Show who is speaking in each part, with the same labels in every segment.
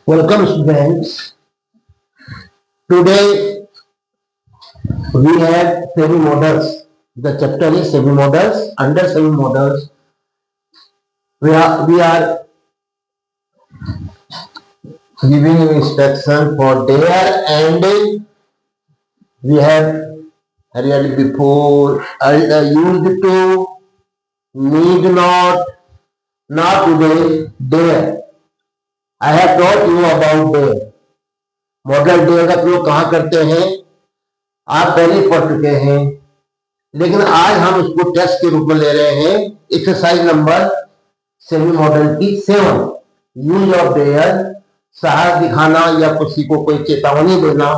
Speaker 1: Welcome students. Today we have semi models. The chapter is semi models. Under semi models, we are giving you instruction for there, and we have really before used to, need not, not today, there. I have taught you about there. Model day का प्रयोग कहाँ करते हैं आप पहले पढ़ चुके हैं, लेकिन आज हम इसको टेस्ट के रूप में ले रहे हैं। एक्सरसाइज नंबर सेमी मॉडल की 7, यूज ऑफ डेयर, साहस दिखाना या किसी को कोई चेतावनी देना,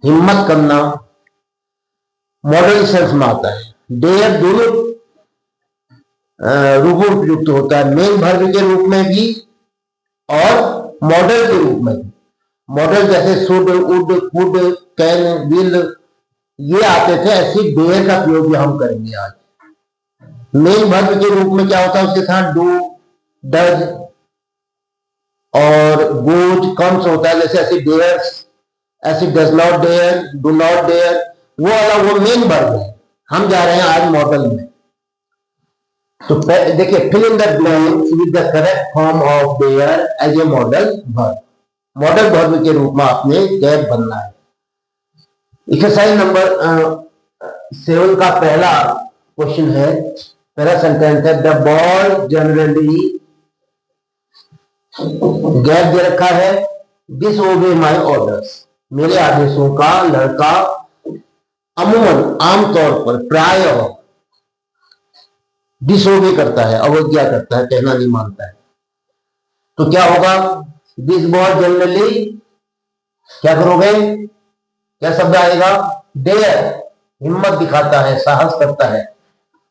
Speaker 1: हिम्मत करना, मॉडल सेंस में आता है। डेयर दोनों रूपों में प्रयुक्त होता है, मेन वर्ब के रूप में भी और मॉडल के रूप में भी। मॉडल जैसे should, would, could, can, will ये आते थे, ऐसी डेयर का प्रयोग हम करेंगे आज। मेन वर्ब के रूप में क्या होता है, उसके साथ डू, डज और गोज, कम्स होता है। जैसे ऐसी डेयर्स, ऐसी does not dare, do not dare, वो वाला वो मेन वर्ब है। हम जा रहे हैं आज मॉडल में। तो देखिए, fill in the blanks with the correct form of dare as a modal verb. Modal verb के रूप में आपने गैप बनना है। एक्सरसाइज नंबर 7 का पहला क्वेश्चन है, पहला सेंटेंस है, द बॉय जनरली, गैप दे रखा है, डिसओबे माय ऑर्डर्स, मेरे आदेशों का लड़का अमूमन, आमतौर पर, प्राय डिसओबे करता है, अवज्ञा करता है, कहना नहीं मानता है। तो क्या होगा, दिस बॉय जनरली, क्या करोगे, क्या शब्द आएगा, डेयर, हिम्मत दिखाता है, साहस करता है,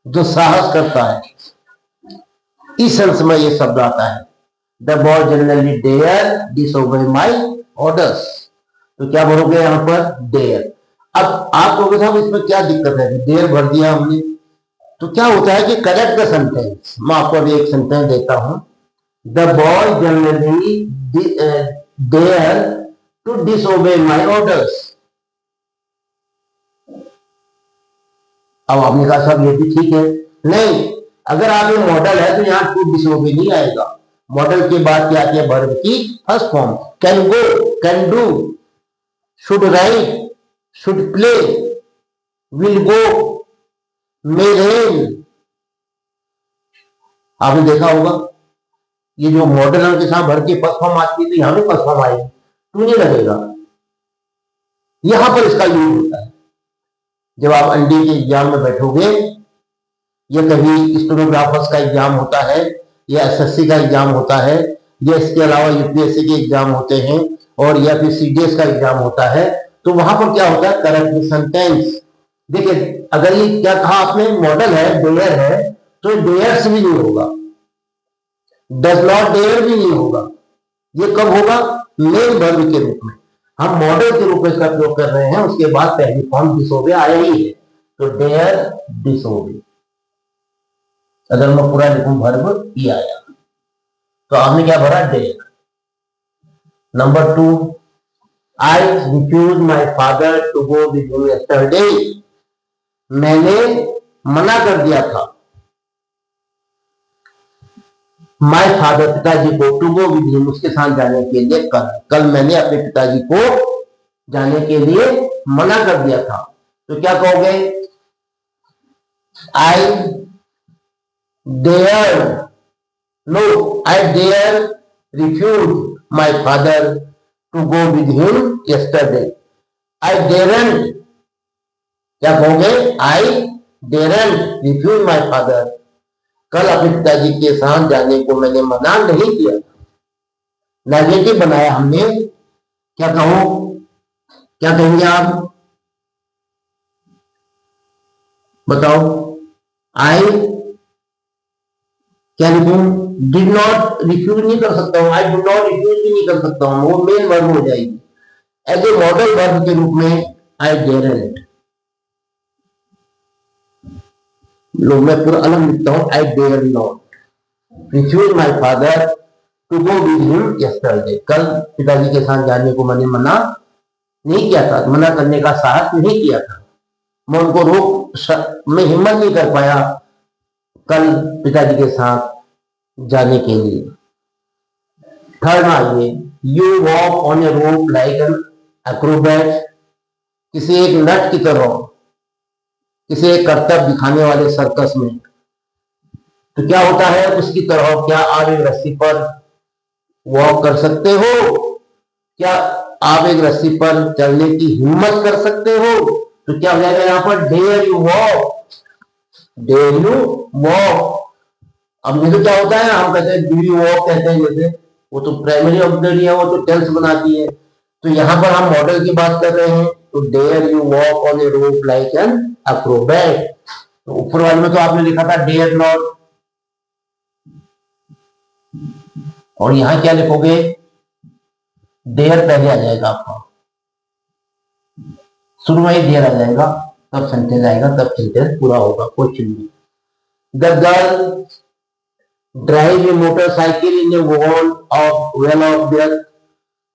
Speaker 1: जो साहस करता है, इस सेंस में ये शब्द आता है। The boy generally dare disobey my orders, तो क्या भरोगे यहां पर, डेयर। अब आप लोगों साहब इसमें क्या दिक्कत है, डेयर भर दिया हमने, तो क्या होता है कि करेक्ट द सेंटेंस। मैं आपको अभी एक सेंटेंस देता हूं, the boy generally dare to disobey my orders. अब आपने कहा साहब ये भी ठीक है, नहीं, अगर आप ये मॉडल है तो यहां टू डिसओबे नहीं आएगा। मॉडल के बाद क्या आती है, वर्ब की first form, can go, can do, should write, should play, will go, may rain. आपने देखा होगा ये जो मॉडल के साथ वर्ब की फर्स्ट फॉर्म आती है तो यहां भी फर्स्ट फॉर्म आएगी, टू नहीं लगेगा। यहां पर इसका यूज होता है जब आप एनडी के एग्जाम में बैठोगे, या कभी स्टेनोग्राफर्स का एग्जाम होता है, या एसएससी का एग्जाम होता है, या इसके अलावा यूपीएससी के एग्जाम होते हैं, और या फिर सीडीएस का एग्जाम होता है, तो वहां पर क्या होता है, करेक्ट सेंटेंस। देखिए, अगर ये क्या कहा आपने, मॉडल है, डेयर है, तो डेयर्स भी नहीं होगा, डज नॉट डेयर भी नहीं होगा। ये कब होगा, मेन वर्ब के रूप में। हम मॉडल के रूप में इसका प्रयोग कर रहे हैं, उसके बाद पहली फॉर्म डिसओबे आया ही है, तो डेयर डिसओबे। अगर मैं पूरा लिखूं वर्ब ही आया, तो आपने क्या भरा, dare. Number 2, I refused my father to go with you yesterday. मैंने मना कर दिया था माय फादर, पिताजी को, टू गो विद हिम, उसके साथ जाने के लिए। कल मैंने अपने पिताजी को जाने के लिए मना कर दिया था। तो क्या कहोगे, I dare, no, I dare refuse my father to go with him yesterday. I daren't, क्या कहोगे, I daren't refuse my father, कल अपने पिताजी के साथ जाने को मैंने मना नहीं किया। नेगेटिव बनाया हमने, क्या कहो, क्या कहेंगे आप, बताओ। आई क्या लिखूं, डिड नॉट रिफ्यूज नहीं कर सकता हूं, आई डू नॉट रिफ्यूज भी नहीं कर सकता हूं, वो मेन वर्ब हो जाएगी। एज ए मॉडल वर्ब के रूप में आई डेरंट, लो मैं पूरा अलग लिखता हूं, I dare not refuse my father to go with him yesterday, कल पिताजी के साथ जाने को मैंने मना नहीं किया था, मना करने का साहस नहीं किया था, मैं उनको मैं हिम्मत नहीं कर पाया कल पिताजी के साथ जाने के लिए। थर्ड आइए, you walk on a rope like an Acrobat, किसी एक नट की तरह, किसी एक करतब दिखाने वाले सर्कस में, तो क्या होता है उसकी तरह, क्या आप एक रस्सी पर वॉक कर सकते हो? क्या आप एक रस्सी पर चलने की हिम्मत कर सकते हो? तो क्या हो जाएगा यहां पर, dare you walk, dare you walk. अब ये तो क्या होता है, हम कहते हैं डू यू वॉक कहते हैं, जैसे वो तो प्राइमरी ऑक्सिलरी है, वो तो टेंस बनाती है, तो यहां पर हम मॉडल की बात कर रहे हैं, तो dare you walk on a rope like an acrobat. तो ऊपर वाले में तो आपने लिखा था डेयर नॉट, और यहां क्या लिखोगे, डेयर पहले आ जाएगा आपका, शुरू में ही डेयर आ जाएगा, तब सेंटेंस आएगा, तब सेंटेंस पूरा होगा, क्वेश्चन में। The girl drive A motorcycle in A wall of well of death,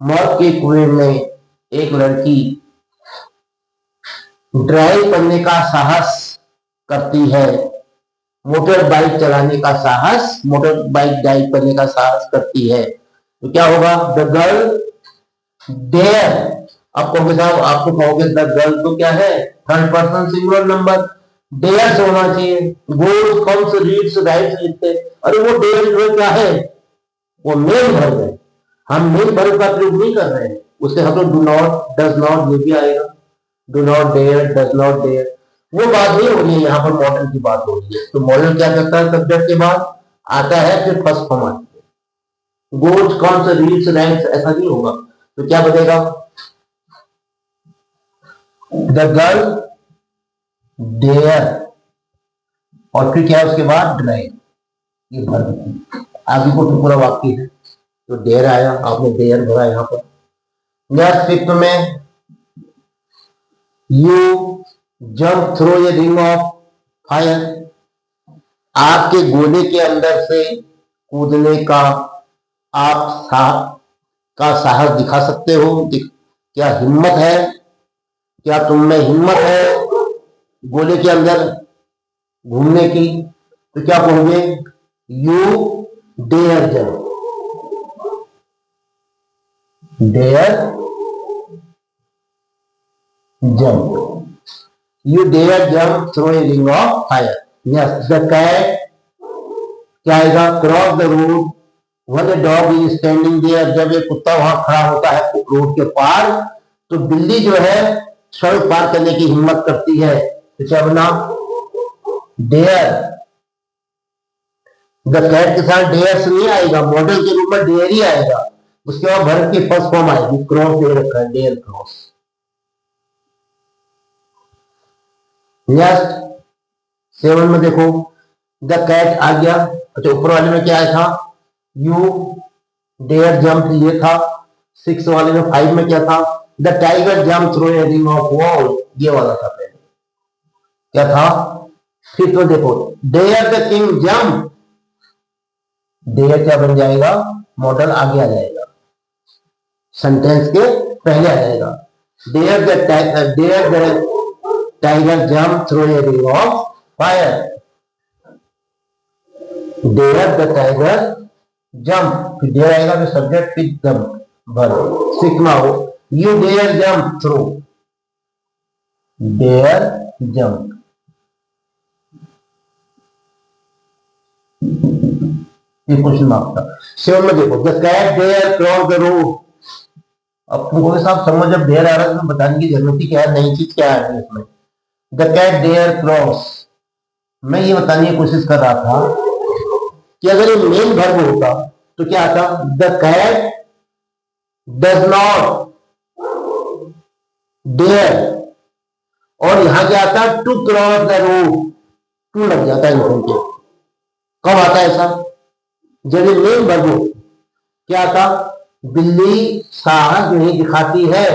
Speaker 1: मौत के कुएं में एक लड़की ड्राइव करने का साहस करती है, मोटर बाइक चलाने का साहस, मोटर बाइक ड्राइव करने का साहस करती है, तो क्या होगा, द गर्ल डेयर। आप कहोगे साहब, आपको कहोगे द गर्ल तो क्या है, third person singular number, dare से होना चाहिए, गोज कम्स रीड्स राइट्स लिखते, अरे वो डेयर जो क्या है, वो मेन वर्ब है, हम मेन वर्ब का प्रयोग नहीं कर रहे हैं, उससे हम तो डू नॉट, डज नॉट, ये भी आएगा, do not dare, does not dare, वो बात नहीं हो रही है, यहाँ पर मॉडल की बात हो रही है। तो मॉडल क्या करता है, सब्जेक्ट के बाद आता है, फिर फर्स्ट फॉर्म आती है, गोज कम्स रीड्स राइट्स ऐसा नहीं होगा, तो क्या बनेगा, द गर्ल डेयर, और फिर क्या है उसके बाद ड्राइव, ये वर्ब, आगे को तो पूरा वाक्य है, तो डेयर आया, आपने डेयर भरा यहाँ पर। नेक्स्ट फिफ्थ में, you jump through a ring of fire, आपके गोले के अंदर से कूदने का आप साहस दिखा सकते हो, क्या हिम्मत है, क्या तुम में हिम्मत है गोले के अंदर घूमने की, तो क्या कहोगे, you dare jump, dare jump, you dare jump through a ring of fire. Yes, the cat क्या आएगा, cross the road when the dog is standing there, जब एक कुत्ता वहां खड़ा होता है रोड के पार, तो बिल्ली जो है सड़क पार करने की हिम्मत करती है, तो क्या बना, डेयर। द कैट के साथ डेयर से नहीं आएगा, मॉडल के रूप में डेयर ही आएगा, उसके बाद वर्ब की फर्स्ट फॉर्म आएगी, क्रॉस दे रखा है, डेयर क्रॉस। नेक्स्ट 7 में देखो, द कैट आ गया, अच्छा ऊपर वाले में क्या आया था, यू डेयर जंप, ये था। 6 वाले में 5 में क्या था, the tiger jump through a ring of wall, ये वाला था पहले, क्या था। फिर तो देखो, dare the king jump, dare क्या बन जाएगा, मॉडल आगे आ जाएगा, सेंटेंस के पहले आ जाएगा, dare the tiger jump through a ring of fire, dare the tiger jump, फिर डेयर आएगा, फिर सब्जेक्ट, फिर जंप वर्ब। 6 हो, you dare jump through, dare jump, ये क्वेश्चन मार्क था। 7 में देखो, the cat dare cross the road, अब तुमको साहब समझ, जब डेयर आ रहा है तो बताने की जरूरत ही क्या है, नई चीज क्या है इसमें, द कैट डेयर क्रॉस, मैं ये बताने की कोशिश कर रहा था कि अगर ये मेन वर्ब होता तो क्या आता, the cat does not dare, और यहां क्या आता, to cross the road, to लग जाता है इनके, कब आता है ऐसा, जब ये मेन वर्ब हो, क्या आता, बिल्ली साहस नहीं दिखाती है,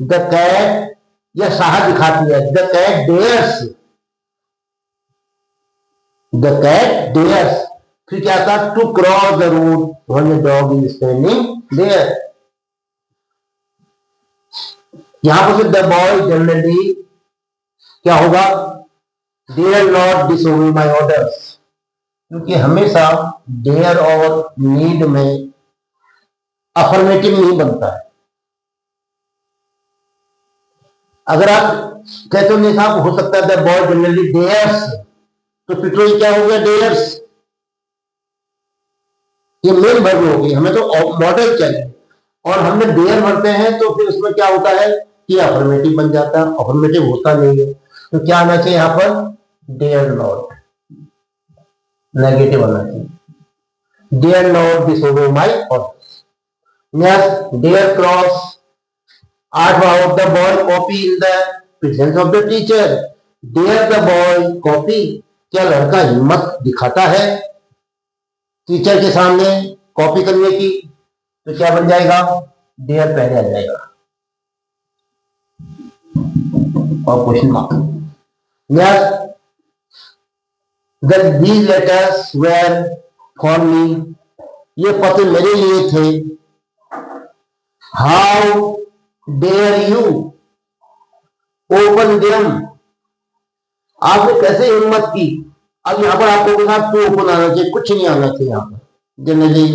Speaker 1: द कैट, या साहस दिखाती है, the cat dares, the cat dares, फिर क्या था, to cross the road when the dog is standing there. यहां पर द बॉय जनरली क्या होगा, dare not disobey my orders, क्योंकि हमेशा डेयर और नीड में अफर्मेटिव नहीं बनता है। अगर आप कहते हो नहीं साहब हो सकता है द बॉय जनरली डेयर्स, तो फिर तो ये क्या हो गया, डेयर्स, ये मेन वर्ब हो गई, हमें तो मॉडल चाहिए और हमने डेयर भरते हैं तो फिर उसमें क्या होता है कि अफर्मेटिव बन जाता है, अफर्मेटिव होता नहीं है, तो क्या आना चाहिए यहां पर, डेयर नॉट, नेगेटिव आना चाहिए, dare not disobey my orders. Next, dare cross, 8वां, the boy copy in the presence of the teacher, dare the boy copy, क्या लड़का हिम्मत दिखाता है टीचर के सामने कॉपी करने की, तो क्या बन जाएगा, डेयर पहले आ जाएगा और question mark. Next, these letters were for me, ये पत्र मेरे लिए थे, how dare you open them, आपने कैसे हिम्मत की। अब यहां पर आपको के साथ टू ओपन आना चाहिए, कुछ नहीं आना चाहिए, यहां पर जनरली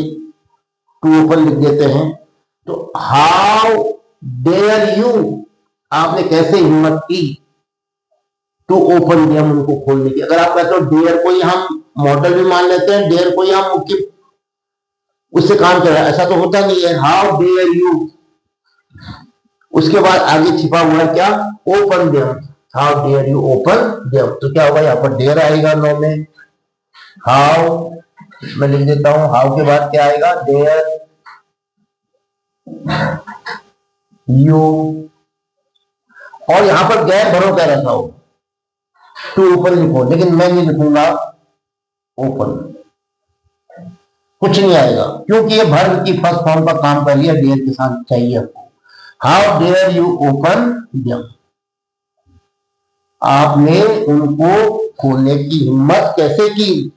Speaker 1: टू ओपन लिख देते हैं, तो हाउ डेयर यू, आपने कैसे हिम्मत की, टू ओपन देम, उनको खोलने की। अगर आप कहते हो डेयर को ही हम मॉडल भी मान लेते हैं, डेयर को ही हम मुख्य उससे काम कर रहा है, ऐसा तो होता नहीं है, हाउ डेयर यू, उसके बाद आगे छिपा हुआ है क्या, open them, how dare you open them, तो क्या होगा, यहाँ पर डेयर आएगा नो में, हाउ मैं लिख देता हूं, हाउ के बाद क्या आएगा, डेयर यू, और यहां पर गैप भरो कह रखा हो, टू ओपन लिखो, लेकिन मैं नहीं लिखूंगा ओपन, कुछ नहीं आएगा क्योंकि ये वर्ब की फर्स्ट फॉर्म का काम कर लिया, डेयर के साथ चाहिए आपको, how dare you open them, आपने उनको खोलने की हिम्मत कैसे की,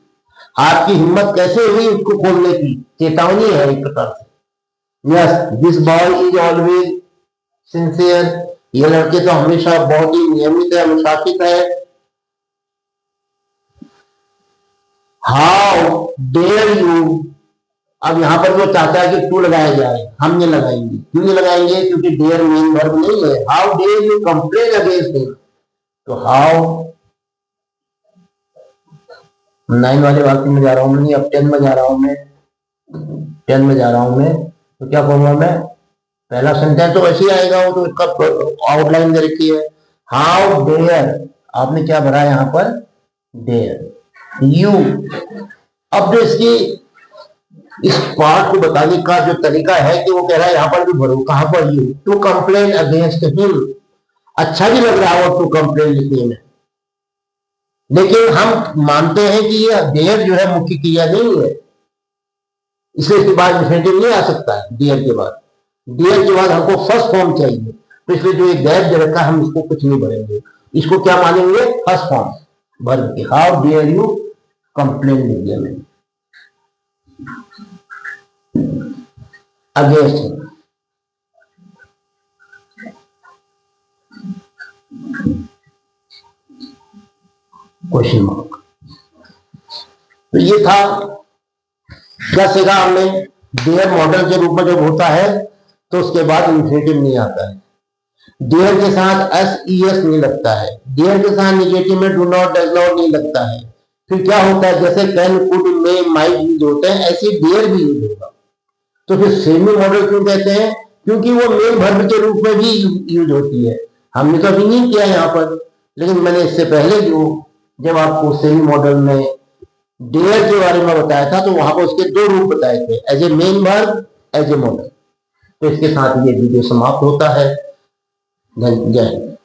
Speaker 1: आपकी हिम्मत कैसे हुई उसको खोलने की, चेतावनी है एक प्रकार से। Yes, this boy is always sincere, ये लड़के तो हमेशा बहुत ही नियमित है, अनुशासित है। हाउ डेयर यू, अब यहां पर वो चाहता है कि टू लगाया जाए, हम नहीं लगाएंगे, क्यों नहीं लगाएंगे, क्योंकि डेयर मेन वर्ब नहीं है। How dare you complain against him, तो हाउ 9 वाले वाक्य में जा रहा हूं मैं, अब 10 में जा रहा हूं मैं, 10 में जा रहा हूं मैं, तो क्या कहूंगा मैं, पहला सेंटेंस तो वैसे ही आएगा, वो तो इसका आउटलाइन दे रखी है, हाउ डेयर, आपने क्या भरा यहां पर, डेयर यू। अब जो इसकी इस पार्ट को बताने का जो तरीका है कि वो कह रहा है यहां पर भी भरो, कहां पर, you, to complain against him, अच्छा भी लग रहा हो टू कंप्लेन लिखने में, लेकिन हम मानते हैं कि ये डेयर जो है मुख्य क्रिया नहीं है, इसलिए इसके बाद इन्फिनेटिव नहीं आ सकता है डेयर के बाद, डेयर के बाद हमको फर्स्ट फॉर्म चाहिए, तो इसलिए जो एक गैप दे रखा है हम इसको कुछ नहीं भरेंगे, इसको क्या मानेंगे, फर्स्ट फॉर्म वर्ब के, हाउ डेयर यू कंप्लेन लिख दिया मैंने अगेंस्ट, क्वेश्चन मार्क। तो ये था, क्या सीखा हमने, डेयर मॉडल के रूप में जब होता है तो उसके बाद इन्फिनेटिव नहीं आता है, डेयर के साथ एस ई एस नहीं लगता है, डेयर के साथ निगेटिव में डू नॉट डज नॉट नहीं लगता है, फिर क्या होता है, जैसे can could may might use होते हैं ऐसे डेयर भी यूज होगा, तो फिर सेमी मॉडल क्यों कहते हैं, क्योंकि वो मेन वर्ब के रूप में भी यूज होती है, हमने तो अभी नहीं किया यहाँ पर, लेकिन मैंने इससे पहले जो जब आपको सेमी मॉडल में डेयर के बारे में बताया था तो वहां पर उसके दो रूप बताए थे, as a main verb, as a modal. तो इसके साथ ये वीडियो समाप्त होता है। जय हिंद।